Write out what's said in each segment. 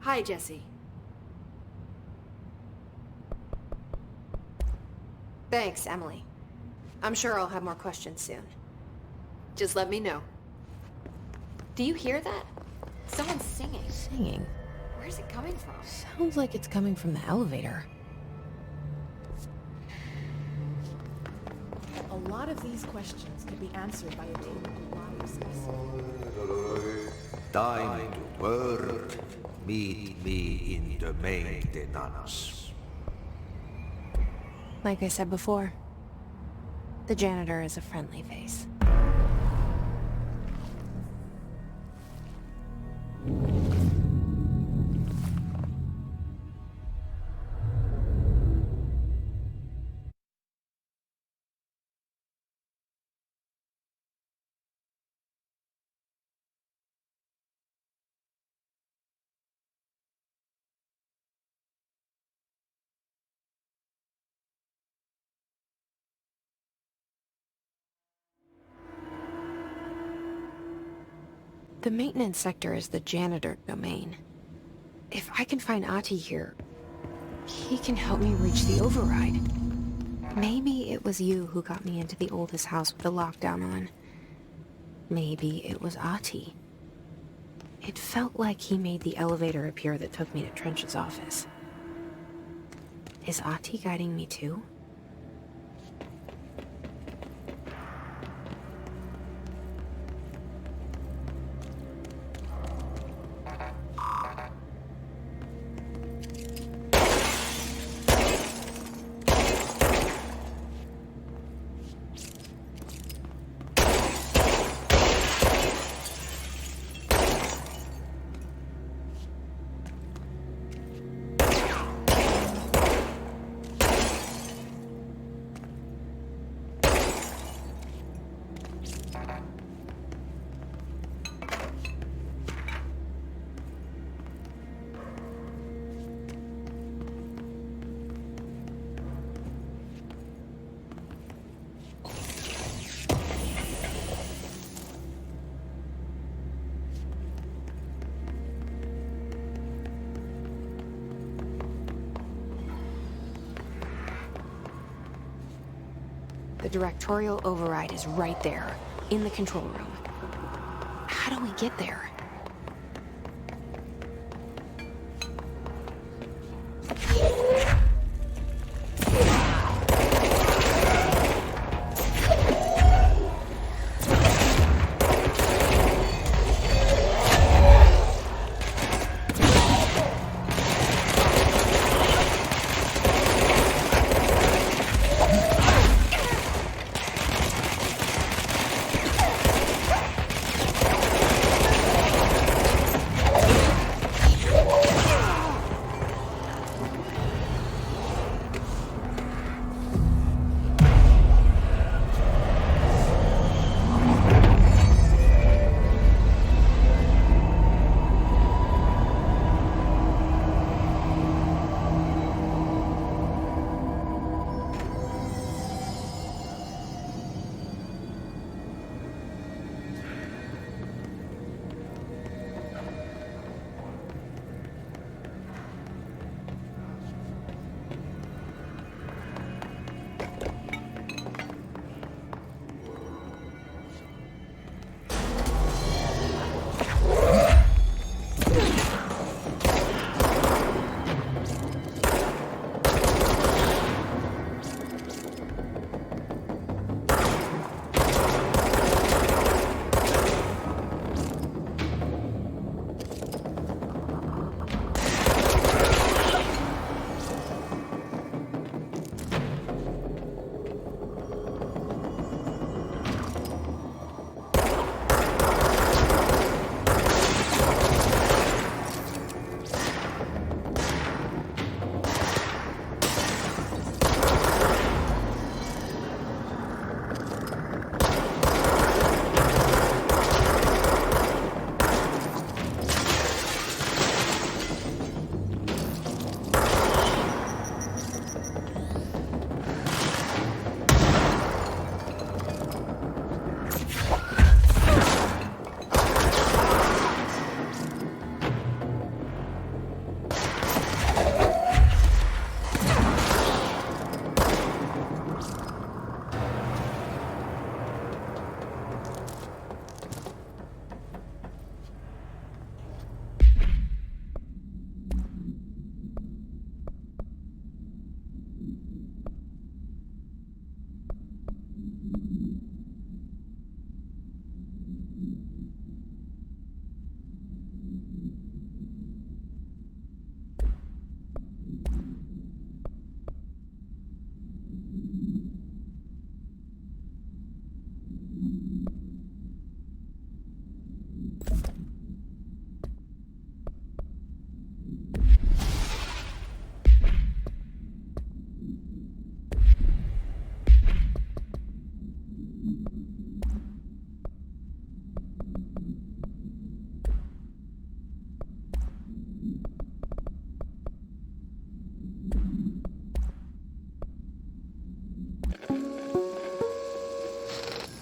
Hi, Jesse. Thanks, Emily. I'm sure I'll have more questions soon. Just let me know. Do you hear that? Someone's singing. Singing? Where's it coming from? Sounds like it's coming from the elevator. A lot of these questions can be answered by a team of live space. Time to work. Meet me in the maintenance. Like I said before, the janitor is a friendly face. The maintenance sector is the janitor domain. If I can find Ahti here, he can help me reach the override. Maybe it was you who got me into the oldest house with the lockdown on. Maybe it was Ahti. It felt like he made the elevator appear that took me to Trench's office. Is Ahti guiding me too? The directorial override is right there, in the control room. How do we get there?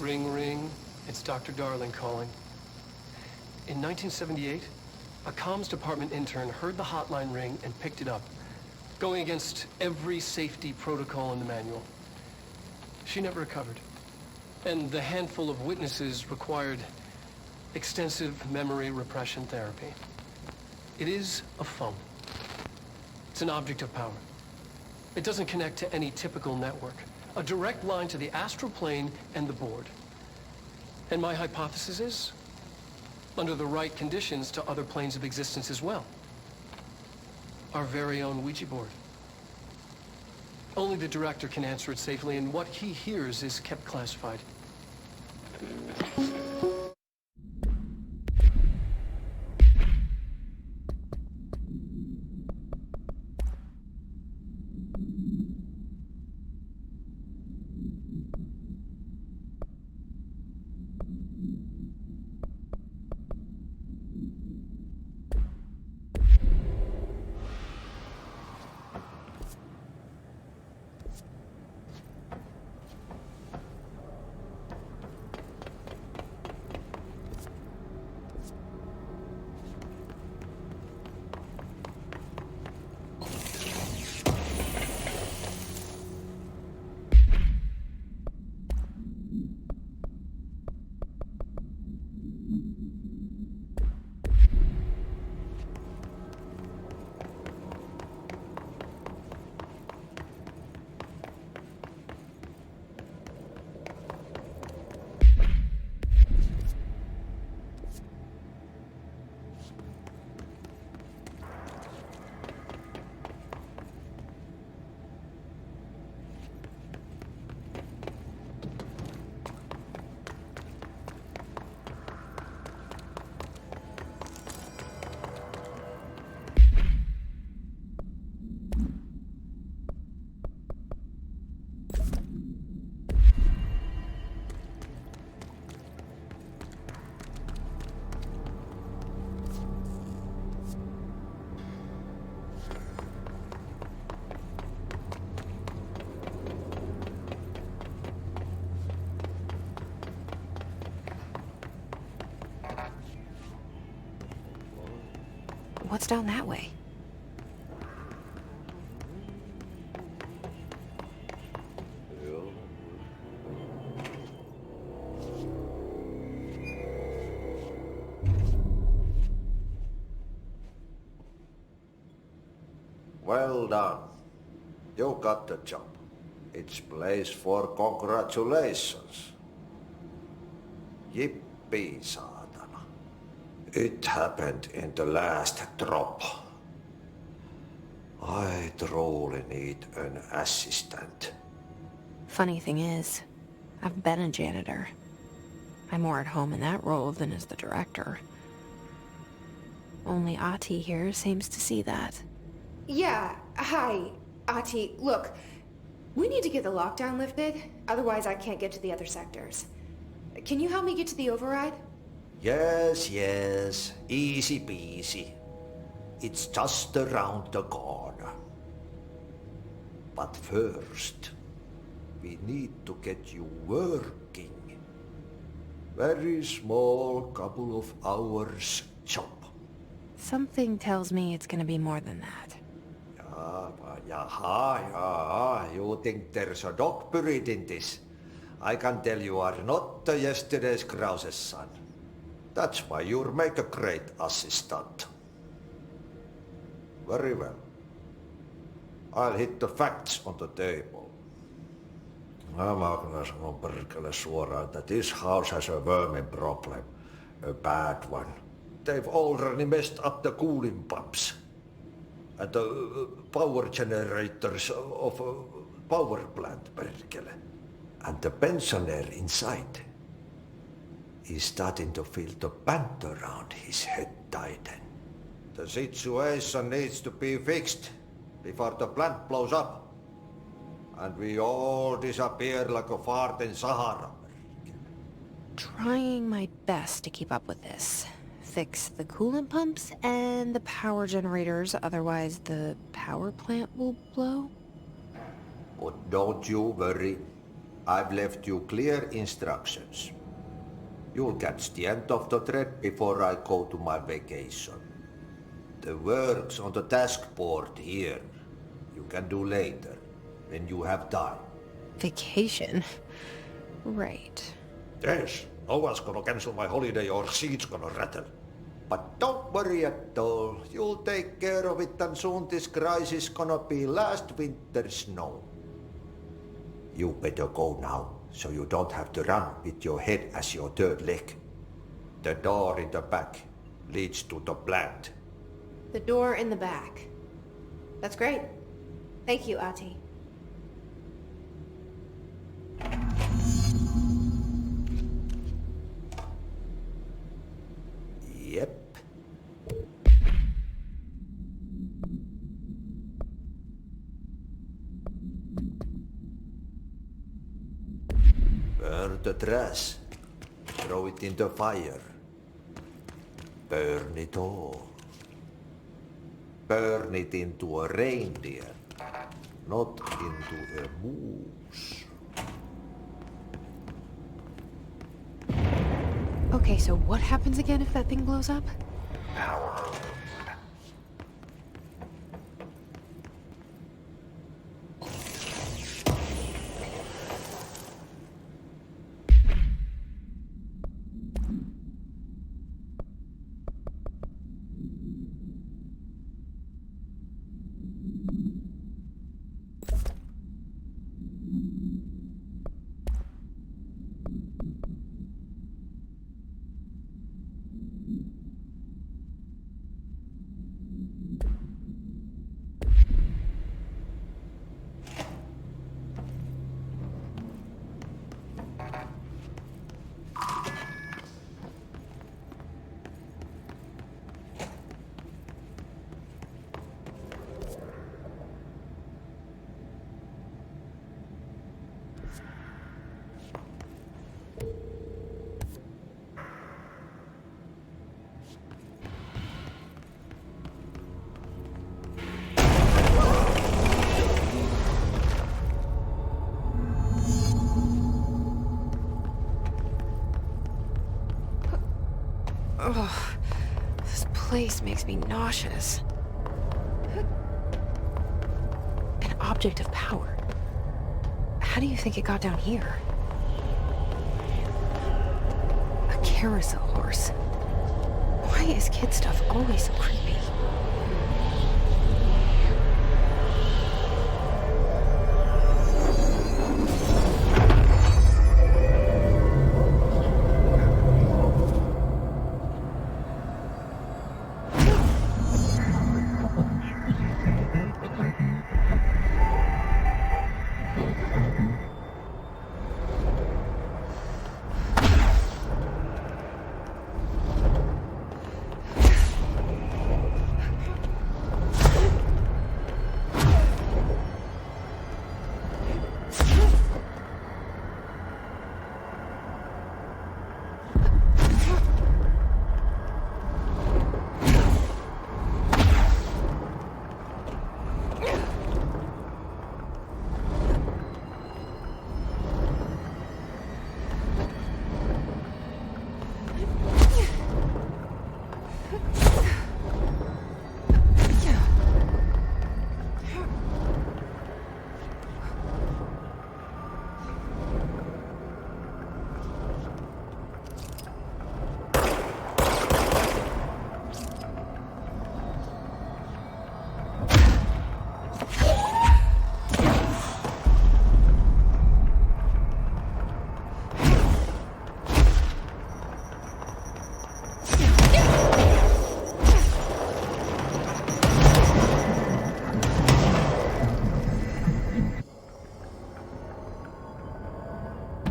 Ring, ring. It's Dr. Darling calling. In 1978, a comms department intern heard the hotline ring and picked it up, going against every safety protocol in the manual. She never recovered. And the handful of witnesses required extensive memory repression therapy. It is a phone. It's an object of power. It doesn't connect to any typical network. A direct line to the astral plane and the board. And my hypothesis is, under the right conditions, to other planes of existence as well. Our very own Ouija board. Only the director can answer it safely, and what he hears is kept classified. What's down that way? Well done. You got the job. It's place for congratulations. Yippee, saatana. It happened in the last drop. I truly need an assistant. Funny thing is, I've been a janitor. I'm more at home in that role than as the director. Only Ahti here seems to see that. Yeah, hi, Ahti. Look, we need to get the lockdown lifted, otherwise I can't get to the other sectors. Can you help me get to the override? Yes, yes. Easy peasy. It's just around the corner. But first, we need to get you working. Very small, couple of hours job. Something tells me it's gonna be more than that. Yaha, you think there's a dog buried in this? I can tell you are not yesterday's Krause's son. That's why you'll make a great assistant. Very well. I'll hit the facts on the table. Mä kyllä sanon perkele suoraan, that this house has a vermin problem. A bad one. They've already messed up the cooling pumps. And the power generators of a power plant, perkele. And the pensioner inside is starting to feel the band around his head tighten. The situation needs to be fixed before the plant blows up. And we all disappear like a fart in Sahara. Trying my best to keep up with this. Fix the coolant pumps and the power generators, otherwise the power plant will blow. But don't you worry. I've left you clear instructions. You'll catch the end of the thread before I go to my vacation. The work's on the task board here. You can do later, when you have time. Vacation? Right. Yes, no one's gonna cancel my holiday or seat's gonna rattle. But don't worry at all. You'll take care of it and soon this crisis gonna be last winter's snow. You better go now, so you don't have to run with your head as your third leg. The door in the back leads to the plant. The door in the back. That's great. Thank you, Ati. Yep. Burn the trash. Throw it in the fire. Burn it all. Burn it into a reindeer, not into a moose. Okay, so what happens again if that thing blows up? Ugh, this place makes me nauseous. An object of power. How do you think it got down here? A carousel horse. Why is kid stuff always so creepy?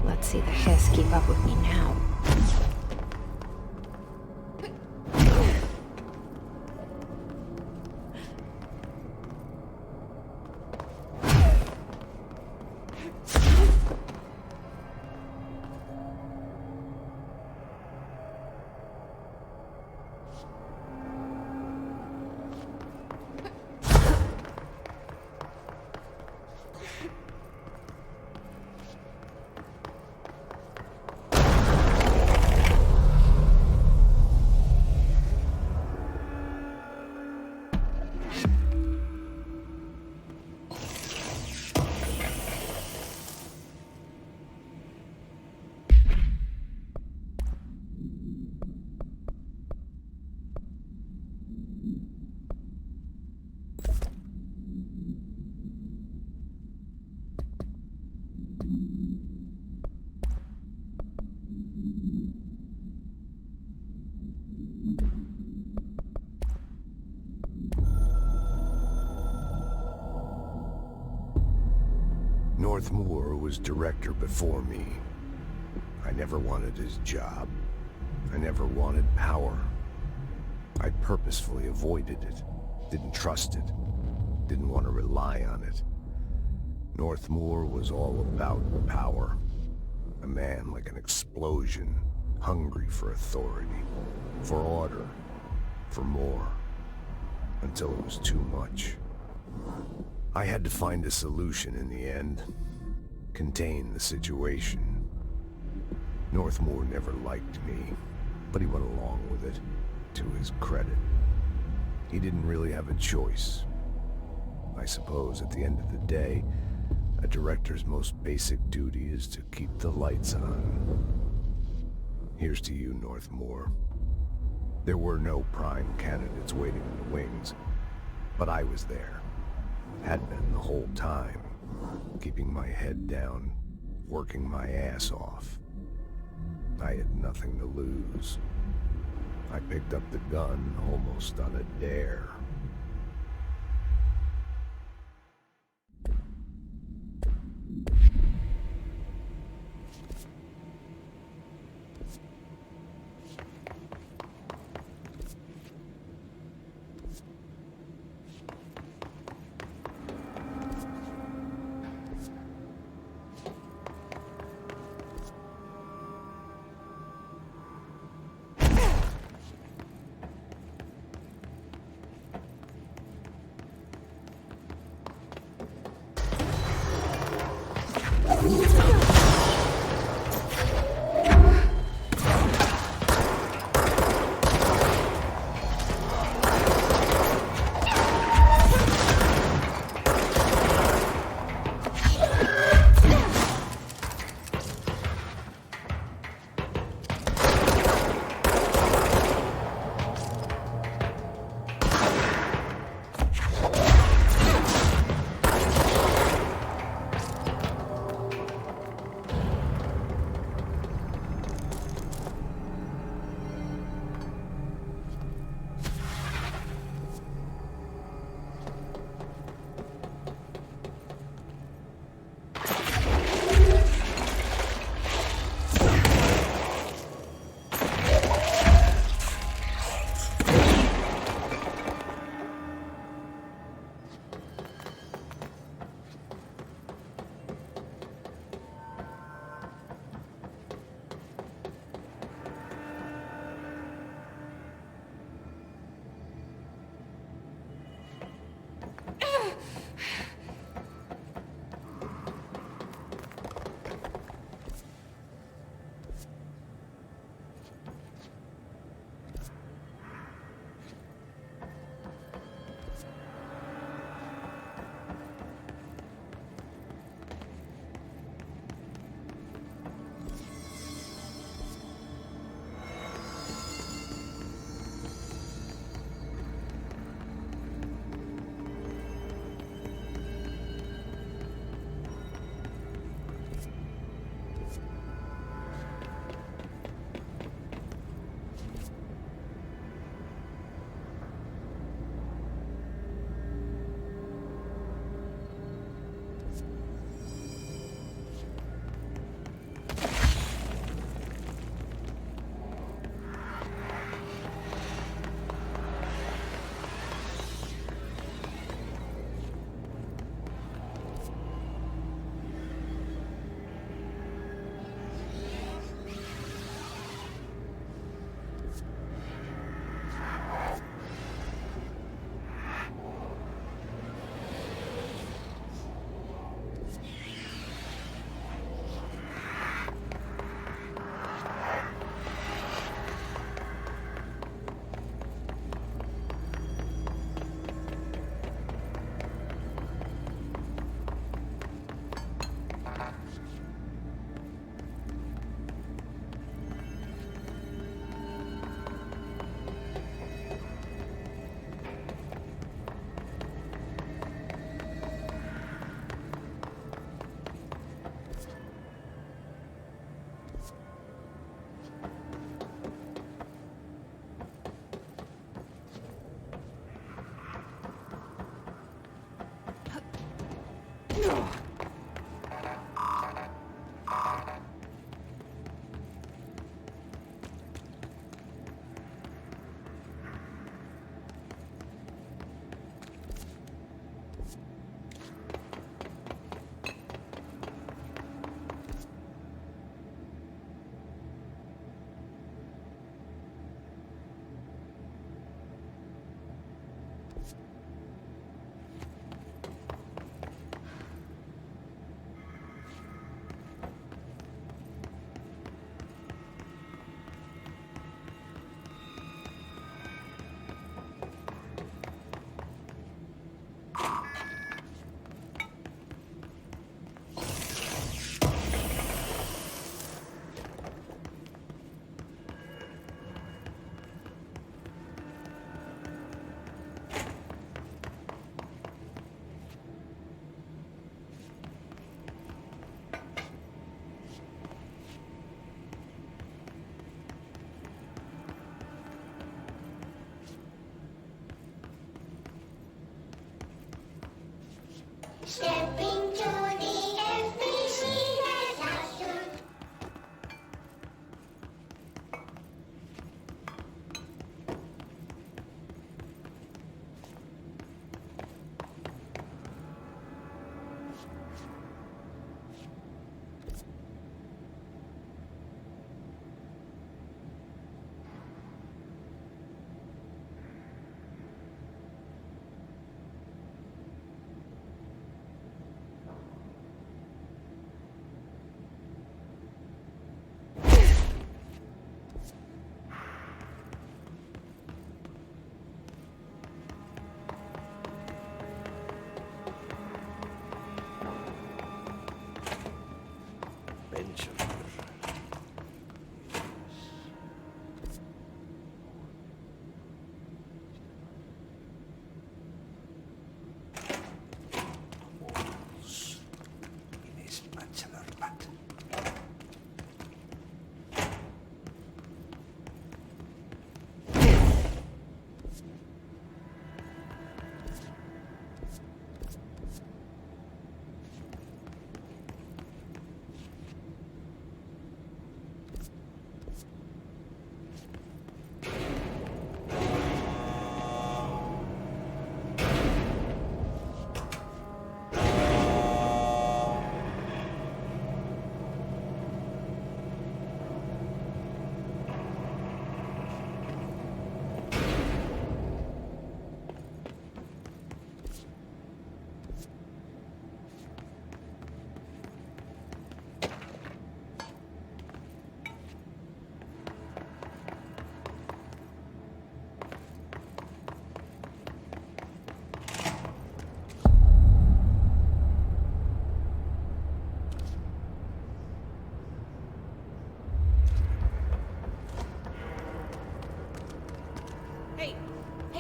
Let's see the Hiss keep up with me now. Northmoor was director before me. I never wanted his job. I never wanted power. I purposefully avoided it. Didn't trust it. Didn't want to rely on it. Northmoor was all about power. A man like an explosion, hungry for authority, for order, for more, until it was too much. I had to find a solution in the end. Contain the situation. Northmoor never liked me, but he went along with it, to his credit. He didn't really have a choice. I suppose at the end of the day, a director's most basic duty is to keep the lights on. Here's to you, Northmoor. There were no prime candidates waiting in the wings, but I was there. Had been the whole time, keeping my head down, working my ass off. I had nothing to lose. I picked up the gun almost on a dare.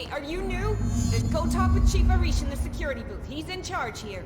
Hey, are you new? Go talk with Chief Arish in the security booth. He's in charge here.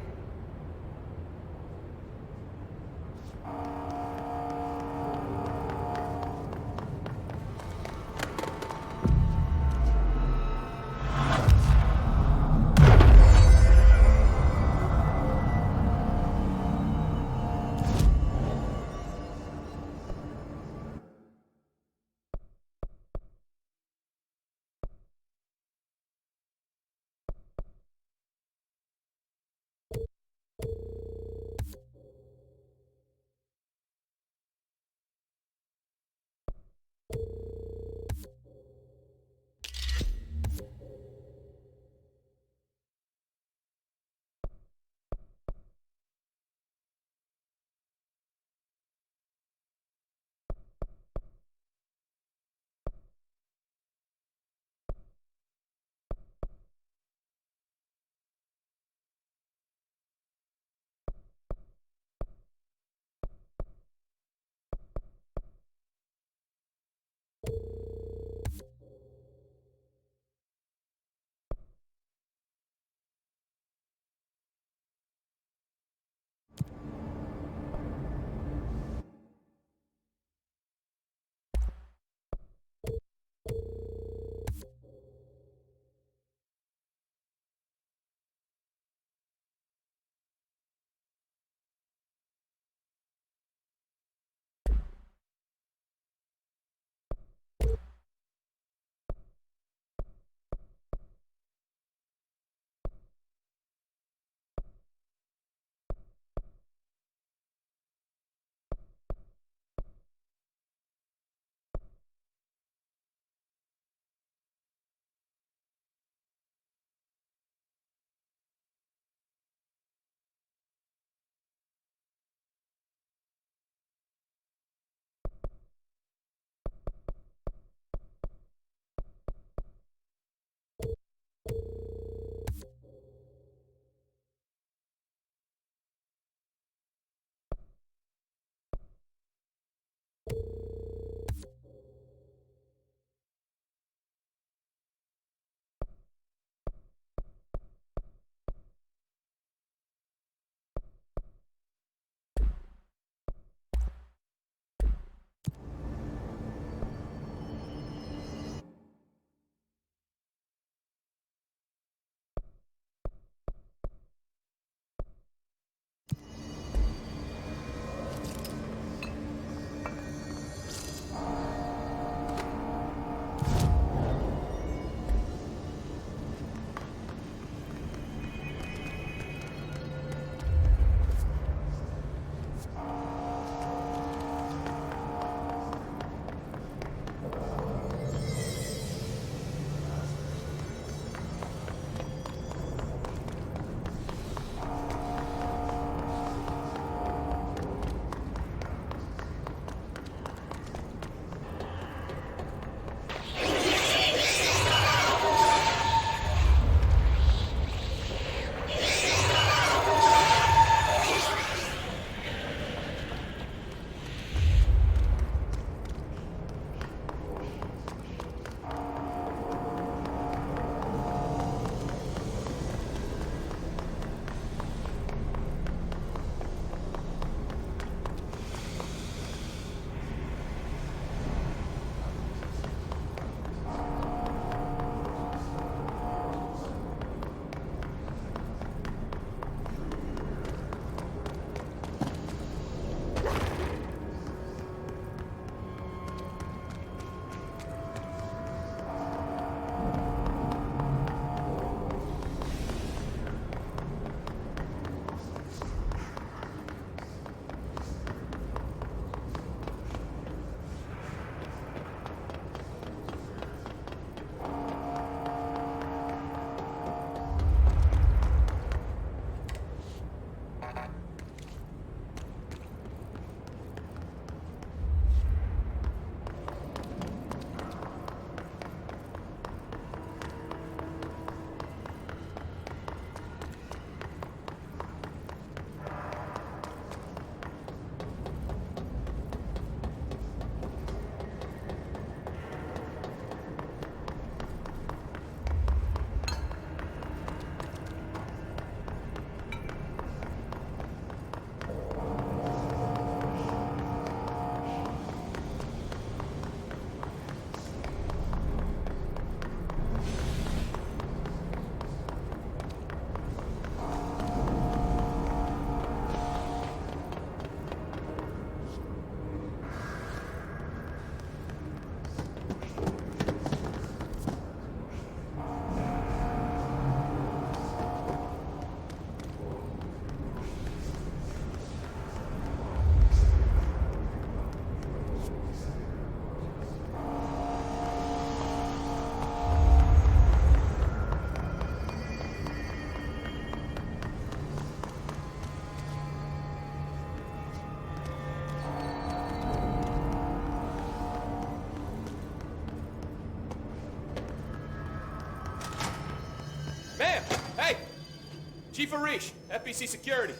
Chief Arish, FBC Security.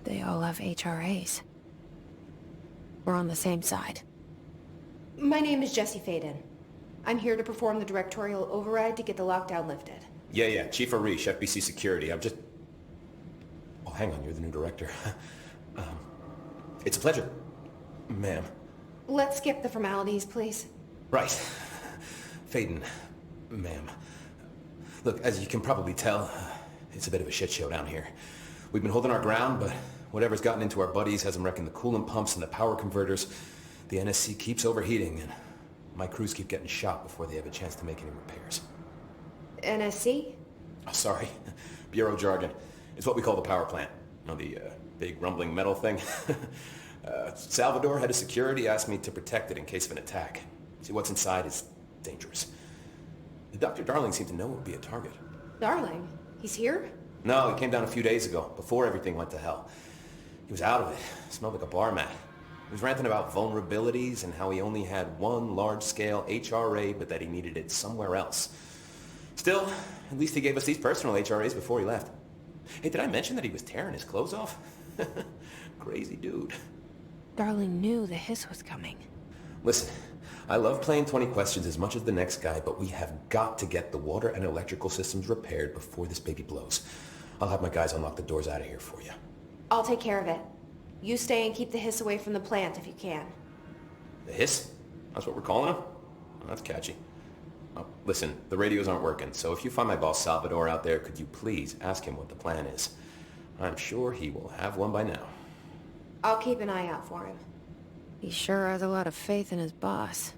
They all have HRAs. We're on the same side. My name is Jesse Faden. I'm here to perform the directorial override to get the lockdown lifted. Yeah, Chief Arish, FBC Security. I'm just... Oh, hang on, you're the new director. It's a pleasure, ma'am. Let's skip the formalities, please. Right. Faden, ma'am. Look, as you can probably tell, it's a bit of a shit show down here. We've been holding our ground, but whatever's gotten into our buddies has them wrecking the coolant pumps and the power converters. The NSC keeps overheating, and my crews keep getting shot before they have a chance to make any repairs. NSC? Oh, sorry. Bureau jargon. It's what we call the power plant. You know, the big rumbling metal thing? Salvador, head of security, asked me to protect it in case of an attack. See, what's inside is dangerous. Dr. Darling seemed to know it would be a target. Darling? He's here? No, he came down a few days ago, before everything went to hell. He was out of it. Smelled like a bar mat. He was ranting about vulnerabilities and how he only had one large-scale HRA, but that he needed it somewhere else. Still, at least he gave us these personal HRAs before he left. Hey, did I mention that he was tearing his clothes off? Crazy dude. Darling knew the hiss was coming. Listen, I love playing 20 questions as much as the next guy, but we have got to get the water and electrical systems repaired before this baby blows. I'll have my guys unlock the doors out of here for you. I'll take care of it. You stay and keep the hiss away from the plant if you can. The hiss? That's what we're calling him? Oh, that's catchy. Oh, listen, the radios aren't working, so if you find my boss Salvador out there, could you please ask him what the plan is? I'm sure he will have one by now. I'll keep an eye out for him. He sure has a lot of faith in his boss.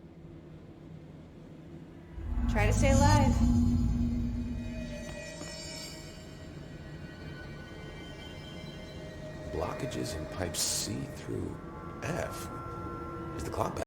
Try to stay alive. Blockages in pipes C through F. Is the clock back?